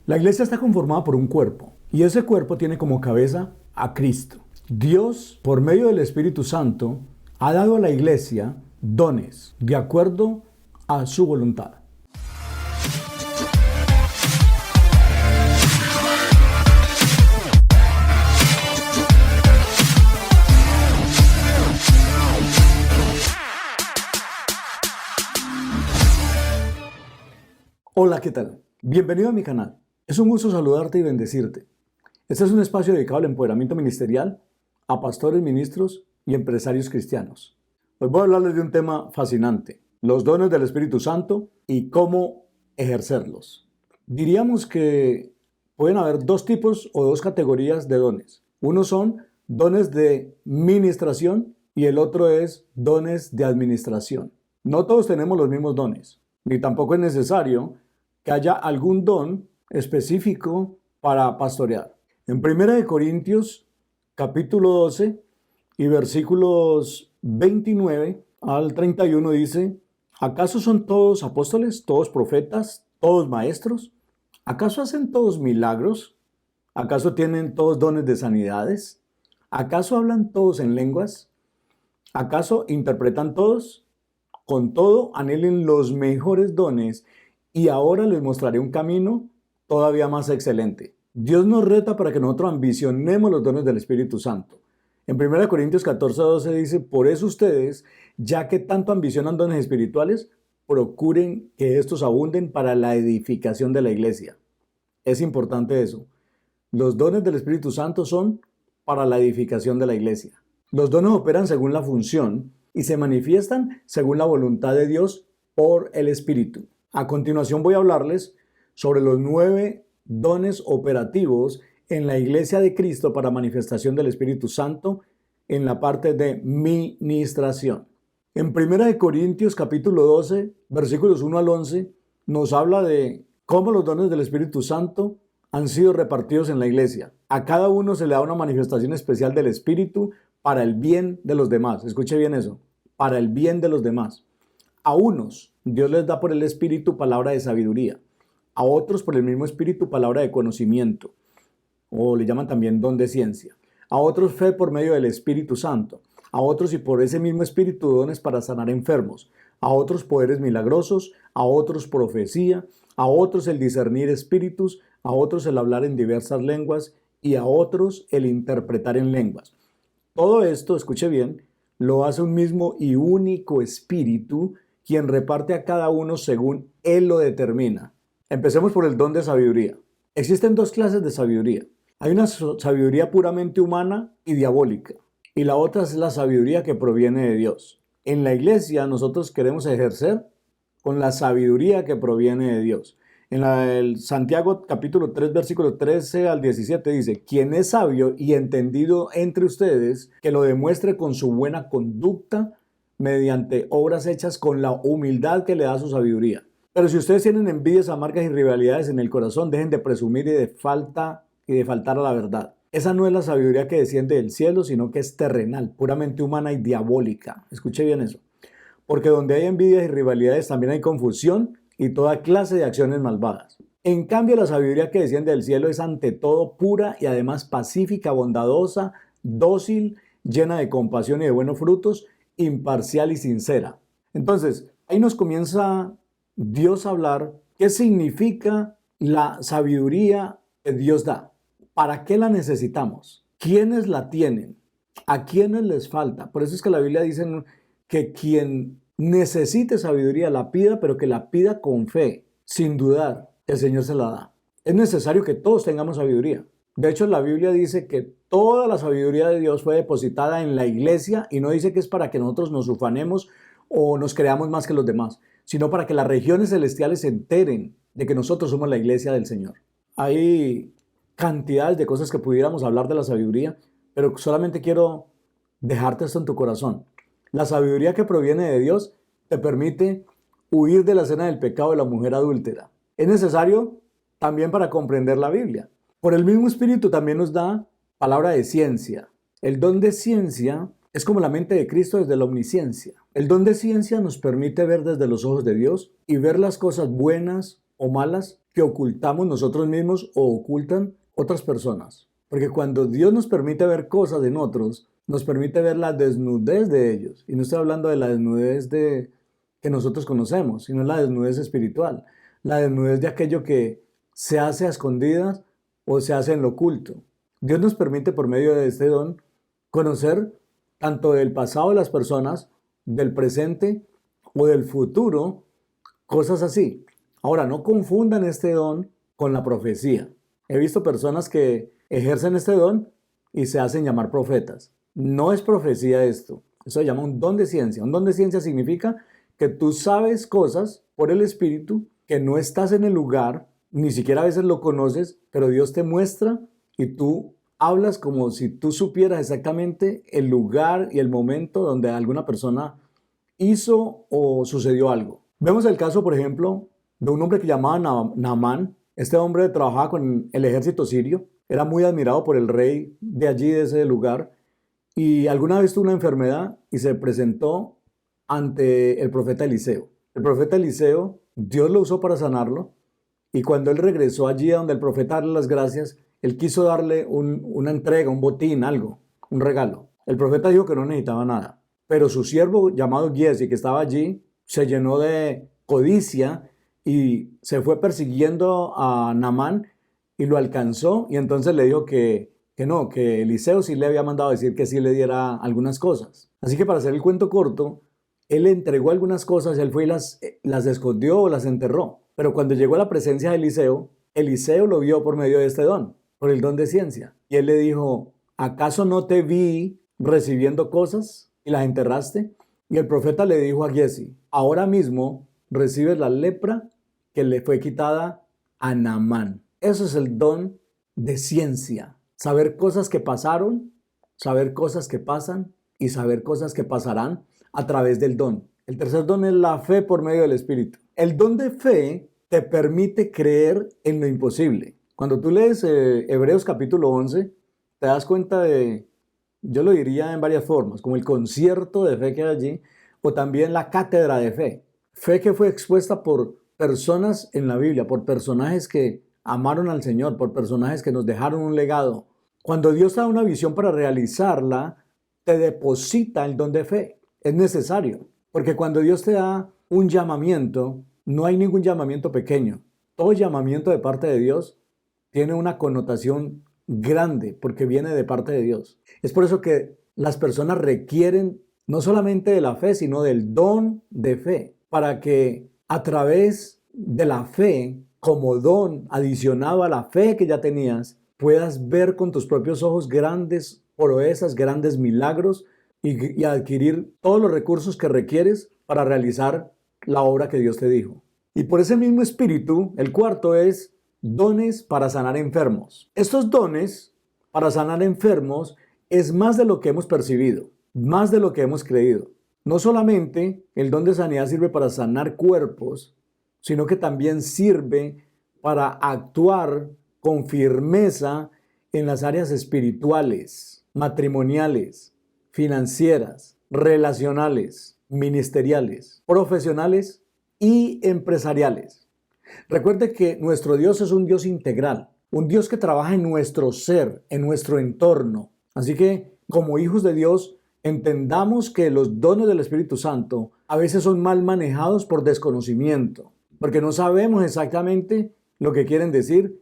La iglesia está conformada por un cuerpo y ese cuerpo tiene como cabeza a Cristo. Dios, por medio del Espíritu Santo, ha dado a la iglesia dones de acuerdo a su voluntad. Hola, ¿qué tal? Bienvenido a mi canal. Es un gusto saludarte y bendecirte. Este es un espacio dedicado al empoderamiento ministerial a pastores, ministros y empresarios cristianos. Hoy voy a hablarles de un tema fascinante, los dones del Espíritu Santo y cómo ejercerlos. Diríamos que pueden haber dos tipos o dos categorías de dones. Uno son dones de ministración y el otro es dones de administración. No todos tenemos los mismos dones, ni tampoco es necesario que haya algún don específico para pastorear. En 1 Corintios capítulo 12 y versículos 29 al 31 dice: ¿acaso son todos apóstoles, todos profetas, todos maestros? ¿Acaso hacen todos milagros? ¿Acaso tienen todos dones de sanidades? ¿Acaso hablan todos en lenguas? ¿Acaso interpretan todos? Con todo, anhelen los mejores dones y ahora les mostraré un camino todavía más excelente. Dios nos reta para que nosotros ambicionemos los dones del Espíritu Santo. En 1 Corintios 14:12 dice: por eso ustedes, ya que tanto ambicionan dones espirituales, procuren que estos abunden para la edificación de la iglesia. Es importante eso. Los dones del Espíritu Santo son para la edificación de la iglesia. Los dones operan según la función y se manifiestan según la voluntad de Dios por el Espíritu. A continuación voy a hablarles sobre los 9 dones operativos en la Iglesia de Cristo para manifestación del Espíritu Santo en la parte de ministración. En 1 Corintios capítulo 12, versículos 1 al 11, nos habla de cómo los dones del Espíritu Santo han sido repartidos en la Iglesia. A cada uno se le da una manifestación especial del Espíritu para el bien de los demás. Escuche bien eso, para el bien de los demás. A unos Dios les da por el Espíritu palabra de sabiduría, a otros por el mismo Espíritu palabra de conocimiento, o le llaman también don de ciencia, a otros fe por medio del Espíritu Santo, a otros y por ese mismo Espíritu dones para sanar enfermos, a otros poderes milagrosos, a otros profecía, a otros el discernir espíritus, a otros el hablar en diversas lenguas y a otros el interpretar en lenguas. Todo esto, escuche bien, lo hace un mismo y único Espíritu, quien reparte a cada uno según Él lo determina. Empecemos por el don de sabiduría. Existen dos clases de sabiduría. Hay una sabiduría puramente humana y diabólica, y la otra es la sabiduría que proviene de Dios. En la iglesia nosotros queremos ejercer con la sabiduría que proviene de Dios. En el Santiago capítulo 3, versículo 13 al 17 dice: quien es sabio y entendido entre ustedes, que lo demuestre con su buena conducta, mediante obras hechas con la humildad que le da su sabiduría. Pero si ustedes tienen envidias amargas y rivalidades en el corazón, dejen de presumir y de faltar a la verdad. Esa no es la sabiduría que desciende del cielo, sino que es terrenal, puramente humana y diabólica. Escuche bien eso. Porque donde hay envidias y rivalidades también hay confusión y toda clase de acciones malvadas. En cambio, la sabiduría que desciende del cielo es ante todo pura y además pacífica, bondadosa, dócil, llena de compasión y de buenos frutos, imparcial y sincera. Entonces, ahí nos comienza Dios a hablar qué significa la sabiduría que Dios da. ¿Para qué la necesitamos? ¿Quiénes la tienen? ¿A quiénes les falta? Por eso es que la Biblia dice que quien necesite sabiduría la pida, pero que la pida con fe, sin dudar. El Señor se la da. Es necesario que todos tengamos sabiduría. De hecho, la Biblia dice que toda la sabiduría de Dios fue depositada en la iglesia y no dice que es para que nosotros nos ufanemos o nos creamos más que los demás, sino para que las regiones celestiales se enteren de que nosotros somos la iglesia del Señor. Hay cantidades de cosas que pudiéramos hablar de la sabiduría, pero solamente quiero dejarte esto en tu corazón. La sabiduría que proviene de Dios te permite huir de la escena del pecado de la mujer adúltera. Es necesario también para comprender la Biblia. Por el mismo Espíritu también nos da palabra de ciencia. El don de ciencia es como la mente de Cristo desde la omnisciencia. El don de ciencia nos permite ver desde los ojos de Dios y ver las cosas buenas o malas que ocultamos nosotros mismos o ocultan otras personas. Porque cuando Dios nos permite ver cosas en otros, nos permite ver la desnudez de ellos. Y no estoy hablando de la desnudez que nosotros conocemos, sino la desnudez espiritual. La desnudez de aquello que se hace a escondidas o se hace en lo oculto. Dios nos permite por medio de este don conocer tanto del pasado de las personas, del presente o del futuro, cosas así. Ahora, no confundan este don con la profecía. He visto personas que ejercen este don y se hacen llamar profetas. No es profecía esto. Eso se llama un don de ciencia. Un don de ciencia significa que tú sabes cosas por el Espíritu, que no estás en el lugar, ni siquiera a veces lo conoces, pero Dios te muestra y tú hablas como si tú supieras exactamente el lugar y el momento donde alguna persona hizo o sucedió algo. Vemos el caso, por ejemplo, de un hombre que llamaba Naamán. Este hombre trabajaba con el ejército sirio, era muy admirado por el rey de allí, de ese lugar, y alguna vez tuvo una enfermedad y se presentó ante el profeta Eliseo. El profeta Eliseo, Dios lo usó para sanarlo, y cuando él regresó allí a donde el profeta darle las gracias, él quiso darle una entrega, un botín, algo, un regalo. El profeta dijo que no necesitaba nada, pero su siervo llamado Giesi, que estaba allí, se llenó de codicia y se fue persiguiendo a Naamán y lo alcanzó, y entonces le dijo que no, que Eliseo sí le había mandado decir que sí le diera algunas cosas. Así que para hacer el cuento corto, él le entregó algunas cosas, él fue y las escondió o las enterró. Pero cuando llegó a la presencia de Eliseo, Eliseo lo vio por medio de este don, por el don de ciencia. Y él le dijo, ¿acaso no te vi recibiendo cosas y las enterraste? Y el profeta le dijo a Giesi, ahora mismo recibes la lepra que le fue quitada a Naamán. Eso es el don de ciencia. Saber cosas que pasaron, saber cosas que pasan y saber cosas que pasarán a través del don. El tercer don es la fe por medio del Espíritu. El don de fe te permite creer en lo imposible. Cuando tú lees Hebreos capítulo 11, te das cuenta de, yo lo diría en varias formas, como el concierto de fe que hay allí, o también la cátedra de fe. Fe que fue expuesta por personas en la Biblia, por personajes que amaron al Señor, por personajes que nos dejaron un legado. Cuando Dios te da una visión para realizarla, te deposita el don de fe. Es necesario, porque cuando Dios te da un llamamiento, no hay ningún llamamiento pequeño. Todo llamamiento de parte de Dios tiene una connotación grande, porque viene de parte de Dios. Es por eso que las personas requieren no solamente de la fe, sino del don de fe, para que a través de la fe, como don adicionado a la fe que ya tenías, puedas ver con tus propios ojos grandes proezas, grandes milagros y adquirir todos los recursos que requieres para realizar la obra que Dios te dijo. Y por ese mismo espíritu, el cuarto es dones para sanar enfermos. Estos dones para sanar enfermos es más de lo que hemos percibido, más de lo que hemos creído. No solamente el don de sanidad sirve para sanar cuerpos, sino que también sirve para actuar con firmeza en las áreas espirituales, matrimoniales, financieras, relacionales, ministeriales, profesionales y empresariales. Recuerde que nuestro Dios es un Dios integral, un Dios que trabaja en nuestro ser, en nuestro entorno. Así que, como hijos de Dios, entendamos que los dones del Espíritu Santo a veces son mal manejados por desconocimiento, porque no sabemos exactamente lo que quieren decir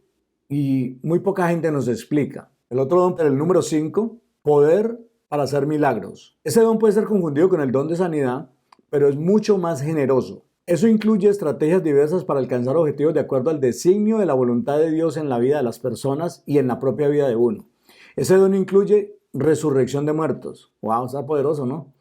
y muy poca gente nos explica. El otro don, el número 5, poder para hacer milagros. Ese don puede ser confundido con el don de sanidad, pero es mucho más generoso. Eso incluye estrategias diversas para alcanzar objetivos de acuerdo al designio de la voluntad de Dios en la vida de las personas y en la propia vida de uno. Ese don incluye resurrección de muertos. Wow, está poderoso, ¿no?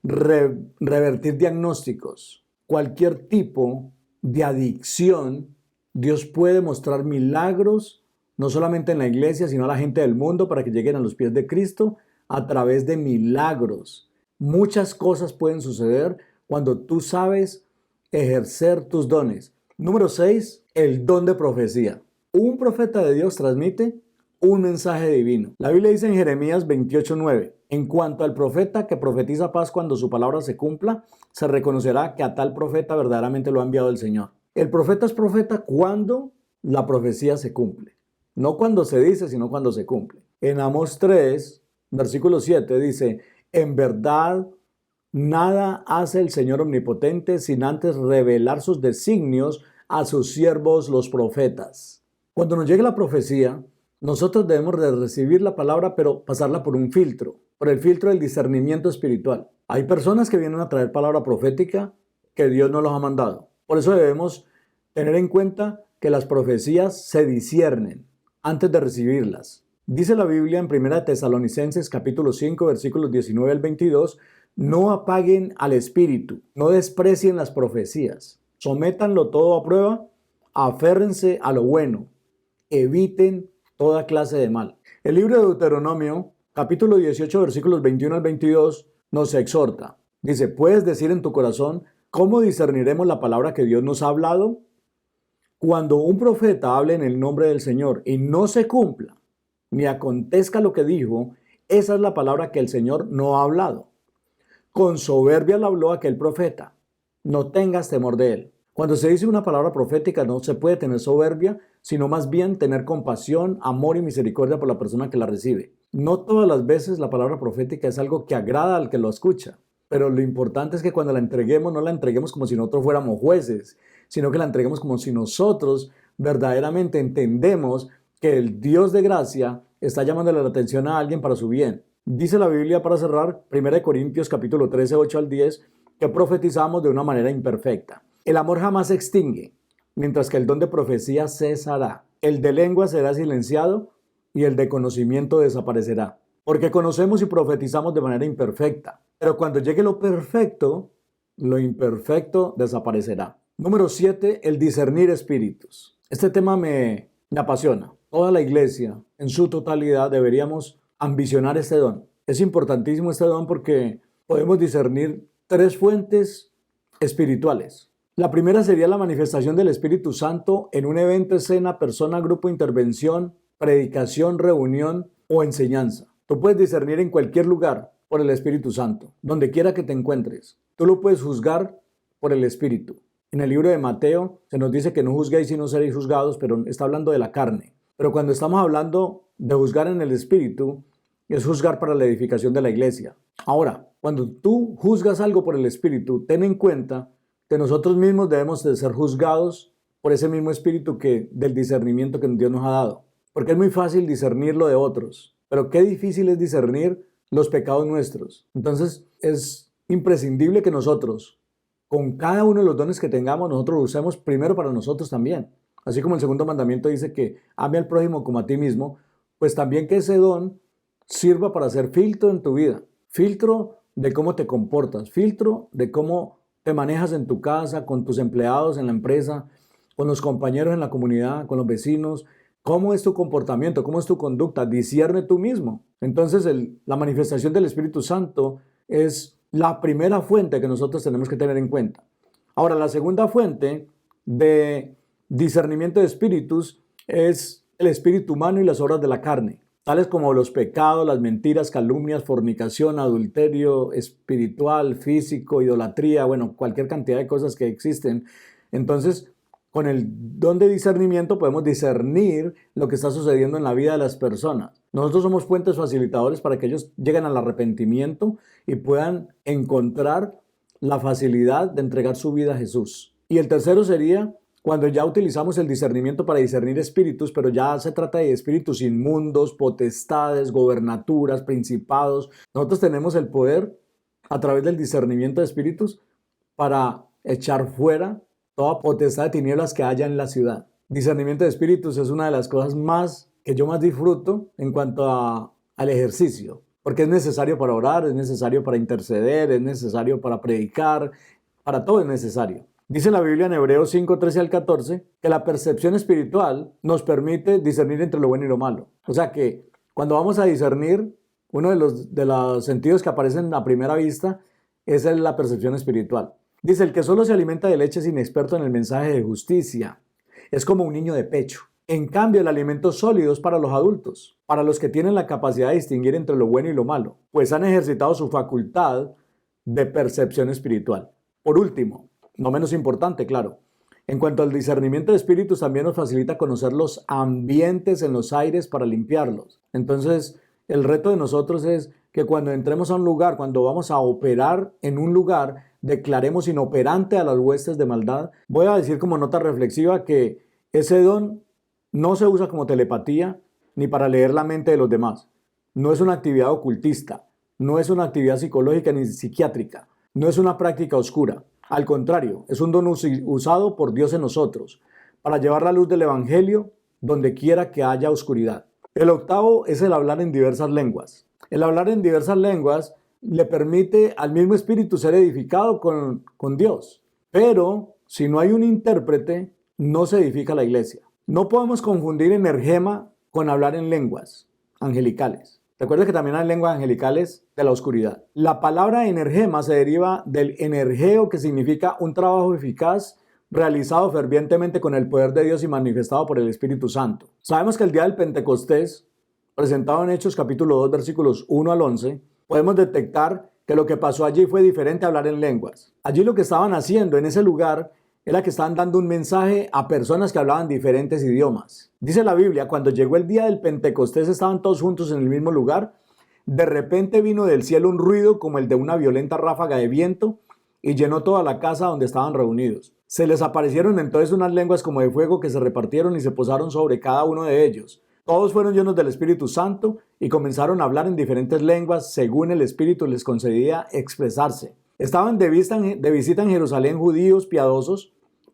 Revertir diagnósticos. Cualquier tipo de adicción, Dios puede mostrar milagros, no solamente en la iglesia, sino a la gente del mundo para que lleguen a los pies de Cristo a través de milagros. Muchas cosas pueden suceder cuando tú sabes ejercer tus dones. Número 6, el don de profecía. Un profeta de Dios transmite un mensaje divino. La Biblia dice en Jeremías 28:9, en cuanto al profeta que profetiza paz cuando su palabra se cumpla, se reconocerá que a tal profeta verdaderamente lo ha enviado el Señor. El profeta es profeta cuando la profecía se cumple. No cuando se dice, sino cuando se cumple. En Amós 3, versículo 7 dice, en verdad, nada hace el Señor omnipotente sin antes revelar sus designios a sus siervos los profetas. Cuando nos llegue la profecía, nosotros debemos de recibir la palabra, pero pasarla por un filtro, por el filtro del discernimiento espiritual. Hay personas que vienen a traer palabra profética que Dios no los ha mandado. Por eso debemos tener en cuenta que las profecías se disciernen antes de recibirlas. Dice la Biblia en 1 Tesalonicenses capítulo 5 versículos 19 al 22, no apaguen al espíritu, no desprecien las profecías, sométanlo todo a prueba, aférrense a lo bueno, eviten toda clase de mal. El libro de Deuteronomio capítulo 18 versículos 21 al 22 nos exhorta. Dice, ¿puedes decir en tu corazón cómo discerniremos la palabra que Dios nos ha hablado? Cuando un profeta hable en el nombre del Señor y no se cumpla, ni acontezca lo que dijo, esa es la palabra que el Señor no ha hablado. Con soberbia lo habló aquel profeta. No tengas temor de él. Cuando se dice una palabra profética no se puede tener soberbia, sino más bien tener compasión, amor y misericordia por la persona que la recibe. No todas las veces la palabra profética es algo que agrada al que lo escucha, pero lo importante es que cuando la entreguemos no la entreguemos como si nosotros fuéramos jueces, sino que la entreguemos como si nosotros verdaderamente entendemos que el Dios de gracia está llamándole la atención a alguien para su bien. Dice la Biblia, para cerrar, 1 Corintios capítulo 13, 8 al 10, que profetizamos de una manera imperfecta. El amor jamás se extingue, mientras que el don de profecía cesará. El de lengua será silenciado y el de conocimiento desaparecerá. Porque conocemos y profetizamos de manera imperfecta. Pero cuando llegue lo perfecto, lo imperfecto desaparecerá. Número 7, el discernir espíritus. Este tema me apasiona. Toda la iglesia, en su totalidad, deberíamos ambicionar este don. Es importantísimo este don porque podemos discernir 3 fuentes espirituales. La primera sería la manifestación del Espíritu Santo en un evento, escena, persona, grupo, intervención, predicación, reunión o enseñanza. Tú puedes discernir en cualquier lugar por el Espíritu Santo, donde quiera que te encuentres. Tú lo puedes juzgar por el Espíritu. En el libro de Mateo se nos dice que no juzguéis y no seréis juzgados, pero está hablando de la carne. Pero cuando estamos hablando de juzgar en el Espíritu, es juzgar para la edificación de la iglesia. Ahora, cuando tú juzgas algo por el Espíritu, ten en cuenta que nosotros mismos debemos de ser juzgados por ese mismo Espíritu del discernimiento que Dios nos ha dado. Porque es muy fácil discernir lo de otros, pero qué difícil es discernir los pecados nuestros. Entonces es imprescindible que nosotros, con cada uno de los dones que tengamos, nosotros lo usemos primero para nosotros también. Así como el segundo mandamiento dice que ame al prójimo como a ti mismo, pues también que ese don sirva para hacer filtro en tu vida. Filtro de cómo te comportas, filtro de cómo te manejas en tu casa, con tus empleados en la empresa, con los compañeros en la comunidad, con los vecinos. ¿Cómo es tu comportamiento? ¿Cómo es tu conducta? Discierne tú mismo. Entonces la manifestación del Espíritu Santo es la primera fuente que nosotros tenemos que tener en cuenta. Ahora, la segunda fuente de discernimiento de espíritus es el espíritu humano y las obras de la carne, tales como los pecados, las mentiras, calumnias, fornicación, adulterio espiritual, físico, idolatría, bueno, cualquier cantidad de cosas que existen. Entonces, con el don de discernimiento podemos discernir lo que está sucediendo en la vida de las personas. Nosotros somos puentes facilitadores para que ellos lleguen al arrepentimiento y puedan encontrar la facilidad de entregar su vida a Jesús. Y el tercero sería cuando ya utilizamos el discernimiento para discernir espíritus, pero ya se trata de espíritus inmundos, potestades, gobernaturas, principados. Nosotros tenemos el poder a través del discernimiento de espíritus para echar fuera toda potestad de tinieblas que haya en la ciudad. Discernimiento de espíritus es una de las cosas que yo más disfruto en cuanto al ejercicio, porque es necesario para orar, es necesario para interceder, es necesario para predicar, para todo es necesario. Dice la Biblia en Hebreos 5, 13 al 14, que la percepción espiritual nos permite discernir entre lo bueno y lo malo. O sea que cuando vamos a discernir, uno de los sentidos que aparecen a primera vista es la percepción espiritual. Dice, el que solo se alimenta de leche es inexperto en el mensaje de justicia. Es como un niño de pecho. En cambio, el alimento sólido es para los adultos, para los que tienen la capacidad de distinguir entre lo bueno y lo malo, pues han ejercitado su facultad de percepción espiritual. Por último, no menos importante, claro, En cuanto al discernimiento de espíritus, también nos facilita conocer los ambientes en los aires para limpiarlos. Entonces, el reto de nosotros es que cuando entremos a un lugar, cuando vamos a operar en un lugar, declaremos inoperante a las huestes de maldad. Voy a decir como nota reflexiva que ese don no se usa como telepatía ni para leer la mente de los demás. No es una actividad ocultista, no es una actividad psicológica ni psiquiátrica, no es una práctica oscura. Al contrario, es un don usado por Dios en nosotros para llevar la luz del Evangelio donde quiera que haya oscuridad. El octavo es el hablar en diversas lenguas. El hablar en diversas lenguas le permite al mismo espíritu ser edificado con Dios. Pero si no hay un intérprete, no se edifica la iglesia. No podemos confundir energema con hablar en lenguas angelicales. Recuerda que también hay lenguas angelicales de la oscuridad. La palabra energema se deriva del energeo, que significa un trabajo eficaz realizado fervientemente con el poder de Dios y manifestado por el Espíritu Santo. Sabemos que el día del Pentecostés, presentado en Hechos capítulo 2, versículos 1 al 11, podemos detectar que lo que pasó allí fue diferente a hablar en lenguas. Allí lo que estaban haciendo en ese lugar era que estaban dando un mensaje a personas que hablaban diferentes idiomas. Dice la Biblia, cuando llegó el día del Pentecostés estaban todos juntos en el mismo lugar. De repente vino del cielo un ruido como el de una violenta ráfaga de viento y llenó toda la casa donde estaban reunidos. Se les aparecieron entonces unas lenguas como de fuego que se repartieron y se posaron sobre cada uno de ellos. Todos fueron llenos del Espíritu Santo y comenzaron a hablar en diferentes lenguas según el Espíritu les concedía expresarse. Estaban de visita en Jerusalén judíos piadosos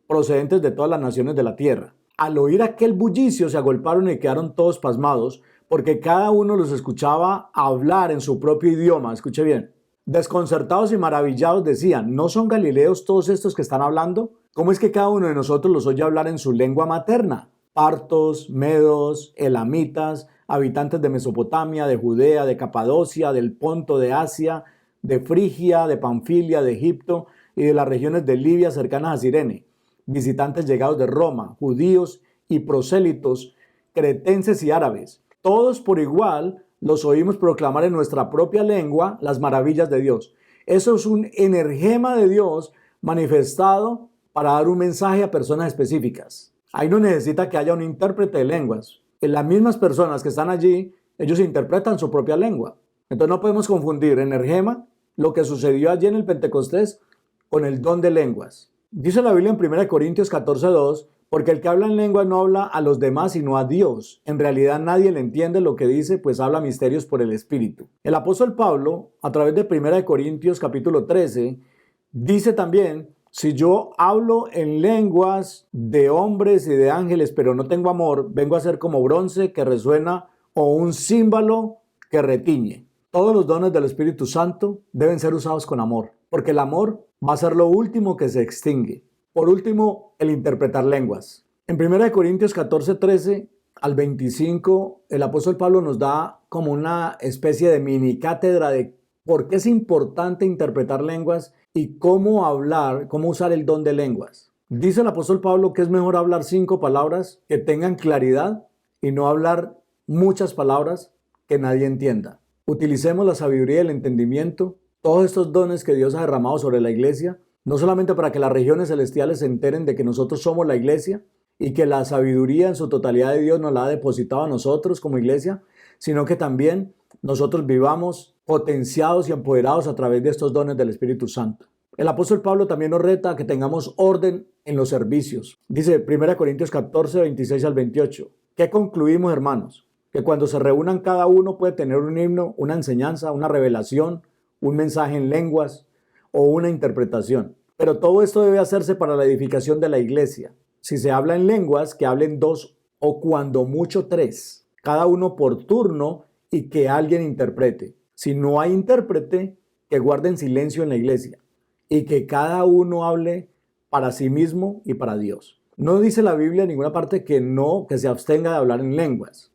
procedentes de todas las naciones de la tierra. Al oír aquel bullicio se agolparon y quedaron todos pasmados, porque cada uno los escuchaba hablar en su propio idioma. Escuche bien. Desconcertados y maravillados decían, ¿no son galileos todos estos que están hablando? ¿Cómo es que cada uno de nosotros los oye hablar en su lengua materna? Partos, medos, elamitas, habitantes de Mesopotamia, de Judea, de Capadocia, del Ponto, de Asia, de Frigia, de Panfilia, de Egipto y de las regiones de Libia cercanas a Cirene, visitantes llegados de Roma, judíos y prosélitos, cretenses y árabes. Todos por igual los oímos proclamar en nuestra propia lengua las maravillas de Dios. Eso es un energema de Dios manifestado para dar un mensaje a personas específicas. Ahí no necesita que haya un intérprete de lenguas. En las mismas personas que están allí, ellos interpretan su propia lengua. Entonces no podemos confundir energema, lo que sucedió allí en el Pentecostés, con el don de lenguas. Dice la Biblia en 1 Corintios 14:2, porque el que habla en lengua no habla a los demás sino a Dios. En realidad nadie le entiende lo que dice, pues habla misterios por el Espíritu. El apóstol Pablo, a través de 1 Corintios capítulo 13, dice también, si yo hablo en lenguas de hombres y de ángeles, pero no tengo amor, vengo a ser como bronce que resuena o un címbalo que retiñe. Todos los dones del Espíritu Santo deben ser usados con amor, porque el amor va a ser lo último que se extingue. Por último, el interpretar lenguas. En 1 Corintios 14:13 al 25, el apóstol Pablo nos da como una especie de mini cátedra de por qué es importante interpretar lenguas y cómo hablar, cómo usar el don de lenguas. Dice el apóstol Pablo que es mejor hablar 5 palabras que tengan claridad y no hablar muchas palabras que nadie entienda. Utilicemos la sabiduría y el entendimiento, todos estos dones que Dios ha derramado sobre la iglesia, no solamente para que las regiones celestiales se enteren de que nosotros somos la iglesia y que la sabiduría en su totalidad de Dios nos la ha depositado a nosotros como iglesia, sino que también nosotros vivamos potenciados y empoderados a través de estos dones del Espíritu Santo. El apóstol Pablo también nos reta a que tengamos orden en los servicios. Dice 1 Corintios 14, 26 al 28. ¿Qué concluimos, hermanos? Que cuando se reúnan cada uno puede tener un himno, una enseñanza, una revelación, un mensaje en lenguas o una interpretación. Pero todo esto debe hacerse para la edificación de la iglesia. Si se habla en lenguas, que hablen 2 o cuando mucho 3, cada uno por turno y que alguien interprete. Si no hay intérprete, que guarden silencio en la iglesia y que cada uno hable para sí mismo y para Dios. No dice la Biblia en ninguna parte que se abstenga de hablar en lenguas.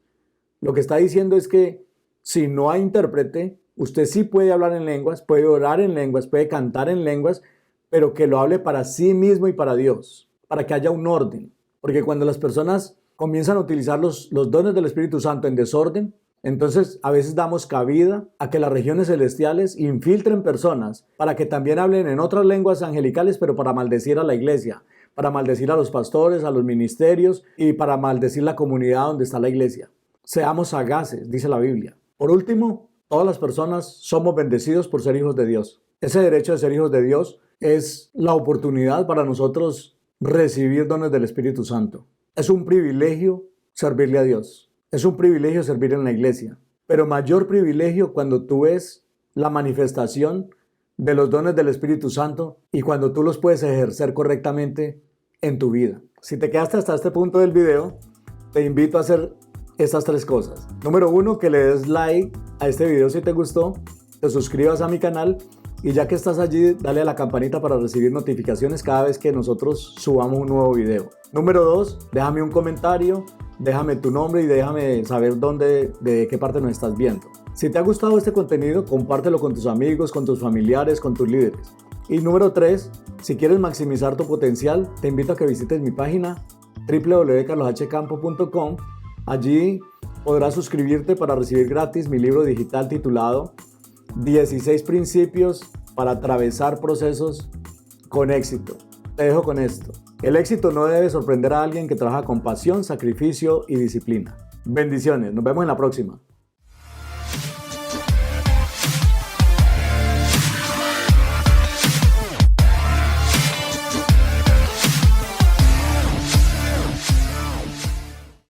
Lo que está diciendo es que si no hay intérprete, usted sí puede hablar en lenguas, puede orar en lenguas, puede cantar en lenguas, pero que lo hable para sí mismo y para Dios, para que haya un orden. Porque cuando las personas comienzan a utilizar los dones del Espíritu Santo en desorden, entonces a veces damos cabida a que las regiones celestiales infiltren personas para que también hablen en otras lenguas angelicales, pero para maldecir a la iglesia, para maldecir a los pastores, a los ministerios y para maldecir la comunidad donde está la iglesia. Seamos sagaces, dice la Biblia. Por último, todas las personas somos bendecidos por ser hijos de Dios. Ese derecho de ser hijos de Dios es la oportunidad para nosotros recibir dones del Espíritu Santo. Es un privilegio servirle a Dios. Es un privilegio servir en la iglesia. Pero mayor privilegio cuando tú ves la manifestación de los dones del Espíritu Santo y cuando tú los puedes ejercer correctamente en tu vida. Si te quedaste hasta este punto del video, te invito a hacer estas 3 cosas. Número 1, que le des like a este video si te gustó, te suscribas a mi canal y ya que estás allí, dale a la campanita para recibir notificaciones cada vez que nosotros subamos un nuevo video. Número 2, déjame un comentario, déjame tu nombre y déjame saber de qué parte nos estás viendo. Si te ha gustado este contenido, compártelo con tus amigos, con tus familiares, con tus líderes. Y número 3, si quieres maximizar tu potencial, te invito a que visites mi página www.carloshcampo.com. Allí podrás suscribirte para recibir gratis mi libro digital titulado 16 principios para atravesar procesos con éxito. Te dejo con esto. El éxito no debe sorprender a alguien que trabaja con pasión, sacrificio y disciplina. Bendiciones, nos vemos en la próxima.